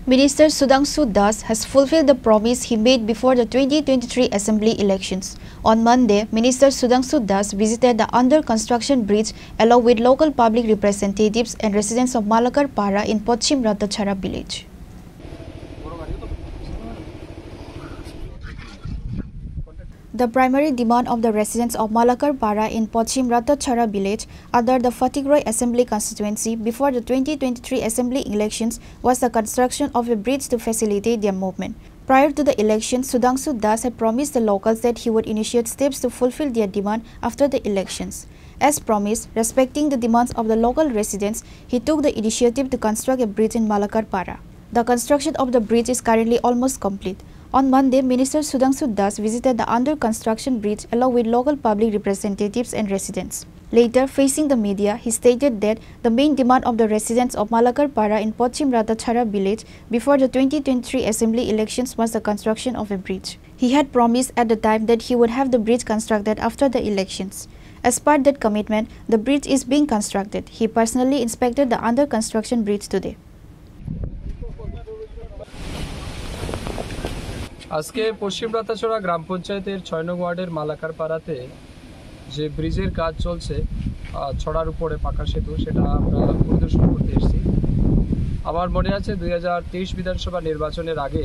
Minister Sudhanshu Das has fulfilled the promise he made before the 2023 Assembly elections. On Monday, Minister Sudhanshu Das visited the under-construction bridge along with local public representatives and residents of Malakar Para in Pochim Ratachhara village. The primary demand of the residents of Malakar Para in Pochim Ratachhara village under the Phatigroi Assembly constituency before the 2023 Assembly elections was the construction of a bridge to facilitate their movement. Prior to the election, Sudhanshu Das had promised the locals that he would initiate steps to fulfill their demand after the elections. As promised, respecting the demands of the local residents, he took the initiative to construct a bridge in Malakar Para. The construction of the bridge is currently almost complete. On Monday, Minister Sudhanshu Das visited the under-construction bridge along with local public representatives and residents. Later, facing the media, he stated that the main demand of the residents of Malakar Para in Pochim Ratachhara village before the 2023 Assembly elections was the construction of a bridge. He had promised at the time that he would have the bridge constructed after the elections. As part of that commitment, the bridge is being constructed. He personally inspected the under-construction bridge today. আজকে পশ্চিম রাতাছড়া গ্রাম পঞ্চায়েতের ৬ নং ওয়ার্ডের মালাকার পাড়াতে যে ব্রিজের কাজ চলছে ছড়ার উপরে পাকা সেতু সেটা আমরা পরিদর্শন করতে এসেছি। আমার মনে আছে ২০২৩ বিধানসভা নির্বাচনের আগে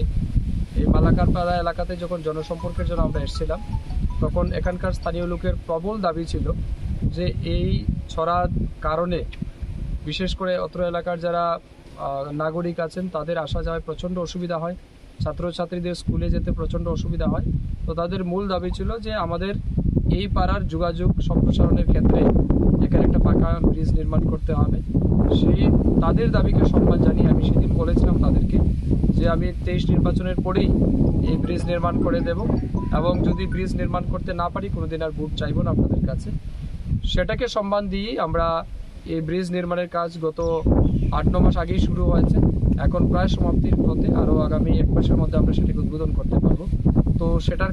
এই মালাকার পাড়া এলাকাতে যখন জনসম্পর্কের জন্য আমরা এসেছিলাম তখন এখানকার স্থানীয় লোকের প্রবল দাবি ছিল যে এই ছড়ার কারণে বিশেষ করে অত্র এলাকার যারা নাগরিক আছেন তাদের আসা যাওয়ায় প্রচণ্ড অসুবিধা হয়, ছাত্রছাত্রীদের স্কুলে যেতে প্রচণ্ড অসুবিধা হয়। তো তাদের মূল দাবি ছিল যে আমাদের এই পাড়ার যোগাযোগ সম্প্রসারণের ক্ষেত্রে এখানে একটা পাকা ব্রিজ নির্মাণ করতে হবে। সেই তাদের দাবিকে সম্মান জানিয়ে আমি সেদিন বলেছিলাম তাদেরকে যে আমি ২৩ নির্বাচনের পরেই এই ব্রিজ নির্মাণ করে দেব এবং যদি ব্রিজ নির্মাণ করতে না পারি কোনোদিন আর ভোট চাইব না আপনাদের কাছে। সেটাকে সম্মান দিয়েই আমরা এই ব্রিজ নির্মাণের কাজ গত ৮-৯ মাস আগেই শুরু হয়েছে, এখন প্রায় সমাপ্তির পথে, আরও আগামী ১ মাসের মধ্যে আমরা সেটাকে উদ্বোধন করতে পারবো। তো সেটার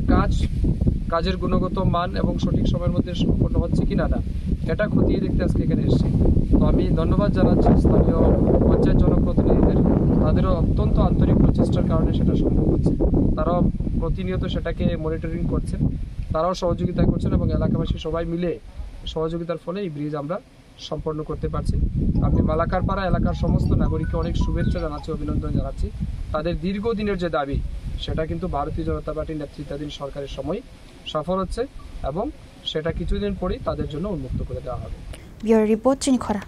কাজের গুণগত মান এবং সঠিক সময়ের মধ্যে সম্পন্ন হচ্ছে কিনা না এটা খতিয়ে দেখতে আজকে এখানে এসেছি। তো আমি ধন্যবাদ জানাচ্ছি স্থানীয় পঞ্চায়েত জনপ্রতিনিধিদের, তাদেরও অত্যন্ত আন্তরিক প্রচেষ্টার কারণে সেটা সম্ভব হচ্ছে। তারাও প্রতিনিয়ত সেটাকে মনিটরিং করছেন, তারাও সহযোগিতা করছেন এবং এলাকাবাসী সবাই মিলে সহযোগিতার ফলে এই ব্রিজ আমরা সম্পন্ন করতে পারছি। আমি মালাকার পাড়া এলাকার সমস্ত নাগরিককে অনেক শুভেচ্ছা জানাচ্ছি, অভিনন্দন জানাচ্ছি। তাদের দীর্ঘদিনের যে দাবি সেটা কিন্তু ভারতীয় জনতা পার্টির নেতৃত্বাধীন সরকারের সময় সফল হচ্ছে এবং সেটা কিছুদিন পরেই তাদের জন্য উন্মুক্ত করে দেওয়া হবে। Bureau report চিনিখরা।